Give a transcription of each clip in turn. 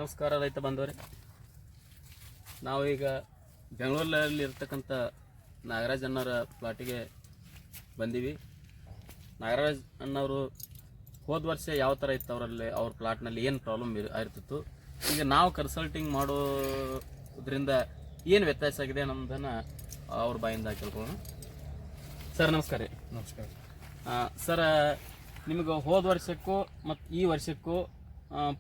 ನಮಸ್ಕಾರ ರೈತ ಬಂದವರೇ. ನಾವೀಗ ಬೆಂಗಳೂರಲ್ಲಿ ಇರ್ತಕ್ಕಂಥ ನಾಗರಾಜ್ ಅಣ್ಣವರ ಪ್ಲಾಟಿಗೆ ಬಂದೀವಿ. ನಾಗರಾಜ್ ಅಣ್ಣವರು ಹೋದ ವರ್ಷ ಯಾವ ಥರ ಇತ್ತು ಅವರಲ್ಲಿ, ಅವ್ರ ಪ್ಲಾಟ್ನಲ್ಲಿ ಏನು ಪ್ರಾಬ್ಲಮ್ ಆಗಿರ್ತಿತ್ತು, ಈಗ ನಾವು ಕನ್ಸಲ್ಟಿಂಗ್ ಮಾಡೋದ್ರಿಂದ ಏನು ವ್ಯತ್ಯಾಸ ಆಗಿದೆ ಅನ್ನೋದನ್ನು ಅವ್ರ ಬಾಯಿಂದ ಕೇಳ್ಕೊಳ್ಳೋಣ. ಸರ್ ನಮಸ್ಕಾರ ರೀ. ನಮಸ್ಕಾರ ಸರ್, ನಿಮಗೆ ಹೋದ ವರ್ಷಕ್ಕೂ ಮತ್ತು ಈ ವರ್ಷಕ್ಕೂ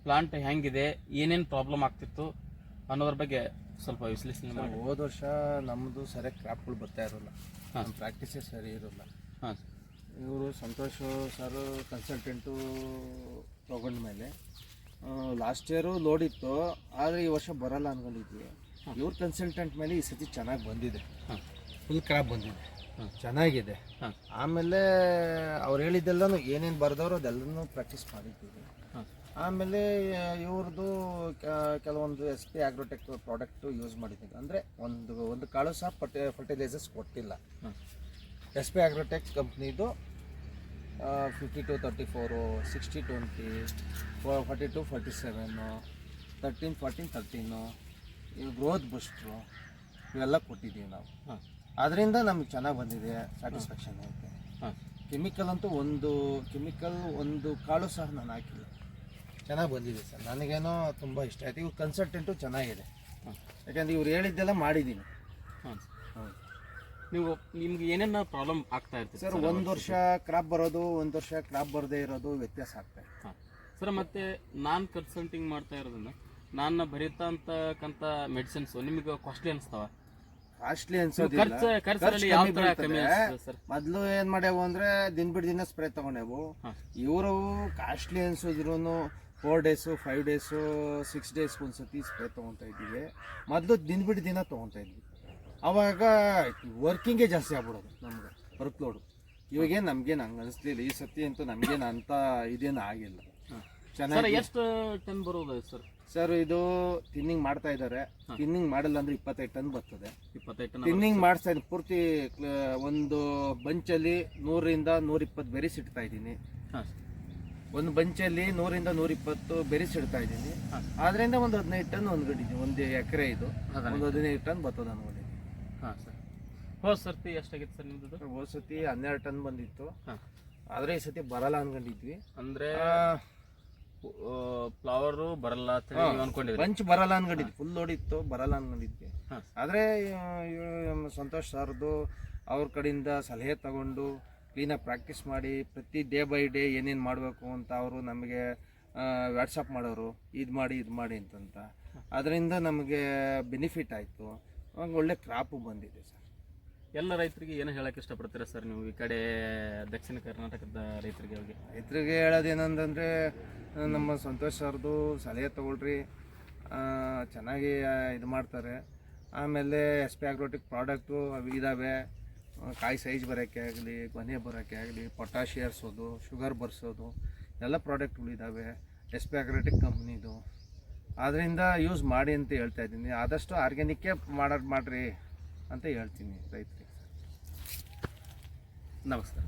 ಪ್ಲಾಂಟ್ ಹೆಂಗಿದೆ, ಏನೇನು ಪ್ರಾಬ್ಲಮ್ ಆಗ್ತಿತ್ತು ಅನ್ನೋದ್ರ ಬಗ್ಗೆ ಸ್ವಲ್ಪ ವಿಶ್ಲೇಷಣೆ ಮಾಡಿ. ಹೋದ ವರ್ಷ ನಮ್ಮದು ಸರಿಯಾಗಿ ಕ್ರಾಪ್ಗಳು ಬರ್ತಾ ಇರೋಲ್ಲ, ನಮ್ಮ ಪ್ರಾಕ್ಟೀಸೇ ಸರಿ ಇರೋಲ್ಲ. ಹಾಂ, ಇವರು ಸಂತೋಷ್ ಸರ್ ಕನ್ಸಲ್ಟೆಂಟು ತೊಗೊಂಡ್ಮೇಲೆ ಲಾಸ್ಟ್ ಇಯರು ಲೋಡ್ ಇತ್ತು, ಆದರೆ ಈ ವರ್ಷ ಬರೋಲ್ಲ ಅಂದ್ಕೊಂಡಿದ್ವಿ. ಇವ್ರ ಕನ್ಸಲ್ಟೆಂಟ್ ಮೇಲೆ ಈ ಸತಿ ಚೆನ್ನಾಗಿ ಬಂದಿದೆ, ಫುಲ್ ಕ್ರಾಪ್ ಬಂದಿದೆ, ಚೆನ್ನಾಗಿದೆ. ಆಮೇಲೆ ಅವ್ರು ಹೇಳಿದ್ದೆಲ್ಲನೂ ಏನೇನು ಬರೆದವರು ಅದೆಲ್ಲನೂ ಪ್ರಾಕ್ಟೀಸ್ ಮಾಡಿದ್ದೀವಿ. ಆಮೇಲೆ ಇವ್ರದ್ದು ಕೆಲವೊಂದು SP ಆಗ್ರೋಟೆಕ್ ಪ್ರಾಡಕ್ಟು ಯೂಸ್ ಮಾಡಿದ್ದೀವಿ. ಅಂದರೆ ಒಂದು ಕಾಳು ಸಹ ಫರ್ಟಿಲೈಸರ್ಸ್ ಕೊಟ್ಟಿಲ್ಲ. SP ಆಗ್ರೋಟೆಕ್ ಕಂಪ್ನಿದು 52-34, 60-20, 42-47, 13-14-13, ಇವು ಗ್ರೋತ್ ಬೂಸ್ಟ್ರು ಇವೆಲ್ಲ ಕೊಟ್ಟಿದ್ದೀವಿ ನಾವು. ಅದರಿಂದ ನಮಗೆ ಚೆನ್ನಾಗಿ ಬಂದಿದೆ, ಸ್ಯಾಟಿಸ್ಫ್ಯಾಕ್ಷನ್ ಐತೆ. ಕೆಮಿಕಲ್ ಅಂತೂ ಒಂದು ಕಾಳು ಸಹ ನಾನು ಹಾಕಿಲ್ಲ, ಚೆನ್ನಾಗಿ ಬಂದಿದೆ ಸರ್. ನನಗೇನೋ ತುಂಬ ಇಷ್ಟ ಆಯಿತು. ಇವ್ರ ಕನ್ಸಲ್ಟೆಂಟು ಚೆನ್ನಾಗಿದೆ, ಯಾಕಂದರೆ ಇವ್ರು ಹೇಳಿದ್ದೆಲ್ಲ ಮಾಡಿದ್ದೀನಿ. ಹಾಂ, ನಿಮ್ಗೆ ಏನೇನು ಪ್ರಾಬ್ಲಮ್ ಆಗ್ತಾ ಇರ್ತದೆ ಸರ್? ಒಂದು ವರ್ಷ ಕ್ರಾಪ್ ಬರೋದು, ಒಂದು ವರ್ಷ ಕ್ರಾಪ್ ಬರದೇ ಇರೋದು ವ್ಯತ್ಯಾಸ ಆಗ್ತಾ ಇದೆ. ಹಾಂ ಸರ್, ಮತ್ತು ನಾನು ಕನ್ಸಲ್ಟಿಂಗ್ ಮಾಡ್ತಾ ಇರೋದ್ರಿಂದ ನಾನು ಬರೀತಕ್ಕಂಥ ಮೆಡಿಸಿನ್ಸು ನಿಮಗೆ ಕಾಸ್ಟ್ಲಿ ಅನಿಸ್ತಾವ? ಕಾಸ್ಟ್ಲಿ ಅನ್ಸೋದಿಲ್ಲ, ಮೊದಲು ಏನು ಮಾಡ್ಯಾವು ಅಂದರೆ ದಿನ ಬಿಟ್ಟು ದಿನ ಸ್ಪ್ರೇ ತೊಗೊಂಡೇವು. ಇವರು ಕಾಸ್ಟ್ಲಿ ಅನ್ಸೋದ್ರು 4 days 5 days 6 days ಒಂದ್ಸತಿ ಸ್ಪ್ರೇ ತೊಗೊತಾ ಇದ್ದೀವಿ. ಮೊದಲು ದಿನ ಬಿಟ್ಟು ದಿನ ತೊಗೊತಾ ಇದ್ವಿ, ಅವಾಗ ವರ್ಕಿಂಗೇ ಜಾಸ್ತಿ ಆಗ್ಬಿಡೋದು ನಮ್ಗೆ, ವರ್ಕ್ ಲೋಡು. ಇವಾಗೇನು ನಮ್ಗೇನು ಹಂಗೆ ಅನಿಸ್ಲಿಲ್ಲ. ಈ ಸತಿ ಅಂತೂ ನಮಗೇನು ಅಂತ ಇದೇನು ಆಗಿಲ್ಲ. ಚೆನ್ನಾಗಿ. ಎಷ್ಟು ಟನ್ ಬರೋದು ಸರ್? ಸರ್, ಇದು ತಿನ್ನಿಂಗ್ ಮಾಡ್ತಾ ಇದ್ದಾರೆ. ತಿನ್ನಿಂಗ್ ಮಾಡಲ್ಲ ಅಂದ್ರೆ 25 ಟನ್ ಬರ್ತದೆ. 25 ಟನ್ ತಿನ್ನಿಂಗ್ ಮಾಡ್ತಾ ಇದ್ದೀನಿ. ಪೂರ್ತಿ ಒಂದು ಬಂಚಲ್ಲಿ 100-120 ಬೆರೀಸ್ ಇಡ್ತಾ ಇದ್ದೀನಿ. ಒಂದು ಬಂಚಲ್ಲಿ 100-120 ಬೆರೀಸ್ ಇಡ್ತಾ ಇದ್ದೀನಿ. ಆದ್ರಿಂದ ಒಂದು 15 ಟನ್ ಅಂದ್ಕೊಂಡಿದ್ದೀನಿ. ಒಂದು ಎಕರೆ ಇದು ಒಂದು 15 ಟನ್ ಬರ್ತದೆ ಅನ್ಕೊಂಡಿದ್ದೀನಿ. ಹಾಂ ಸರ್. ಹೋದ ಸರ್ತಿ ಎಷ್ಟಾಗಿತ್ತು ಸರ್ ನಿಮ್ಮದು? ಹೋದ ಸತಿ 12 ಟನ್ ಬಂದಿತ್ತು, ಆದರೆ ಈ ಸತಿ ಬರಲ್ಲ ಅನ್ಕೊಂಡಿದ್ವಿ. ಅಂದರೆ ಫ್ಲವರು ಬರಲ್ಲ ಅನ್ಕೊಂಡಿದ್ವಿ, ಬಂಚ್ ಬರಲ್ಲ ಅನ್ಕೊಂಡಿದ್ವಿ. ಫುಲ್ ನೋಡಿತ್ತು, ಬರಲ್ಲ ಅನ್ಕೊಂಡಿದ್ವಿ. ಆದರೆ ಸಂತೋಷ್ ಸರ್ದು ಅವ್ರ ಕಡೆಯಿಂದ ಸಲಹೆ ತಗೊಂಡು ಕ್ಲೀನಾಗಿ ಪ್ರಾಕ್ಟೀಸ್ ಮಾಡಿ ಪ್ರತಿ ಡೇ ಬೈ ಡೇ ಏನೇನು ಮಾಡಬೇಕು ಅಂತ ಅವರು ನಮಗೆ ವಾಟ್ಸಪ್ ಮಾಡೋರು, ಇದು ಮಾಡಿ ಅಂತಂತ. ಅದರಿಂದ ನಮಗೆ ಬೆನಿಫಿಟ್ ಆಯಿತು. ಅವಾಗ ಒಳ್ಳೆ ಕ್ರಾಪು ಬಂದಿದೆ ಸರ್. ಎಲ್ಲ ರೈತರಿಗೆ ಏನು ಹೇಳಕ್ಕೆ ಇಷ್ಟಪಡ್ತೀರಾ ಸರ್ ನೀವು, ಈ ಕಡೆ ದಕ್ಷಿಣ ಕರ್ನಾಟಕದ ರೈತರಿಗೆ ಹೇಳೋದೇನಂತಂದರೆ, ನಮ್ಮ ಸಂತೋಷ್ ಸರ್ದು ಸಲಹೆ ತಗೊಳ್ರಿ, ಚೆನ್ನಾಗಿ ಇದು ಮಾಡ್ತಾರೆ. ಆಮೇಲೆ SP ಆಗ್ರೋಟಿಕ್ ಪ್ರಾಡಕ್ಟು ಇದ್ದಾವೆ, ಕಾಯಿ ಸೈಜ್ ಬರೋಕ್ಕೆ ಆಗಲಿ, ಗೊನೆ ಬರೋಕ್ಕೆ ಆಗಲಿ, ಪೊಟ್ಯಾಶ್ ಏರಿಸೋದು, ಶುಗರ್ ಬರ್ಸೋದು ಎಲ್ಲ ಪ್ರಾಡಕ್ಟ್ಗಳು ಇದ್ದಾವೆ SP ಆಗ್ರೋಟಿಕ್ ಕಂಪ್ನಿದು. ಆದ್ದರಿಂದ ಯೂಸ್ ಮಾಡಿ ಅಂತ ಹೇಳ್ತಾ ಇದ್ದೀನಿ. ಆದಷ್ಟು ಆರ್ಗ್ಯಾನಿಕ್ಕೇ ಮಾಡಿರಿ ಅಂತ ಹೇಳ್ತೀನಿ ರೈತರಿಗೆ. ನಮಸ್ಕಾರ.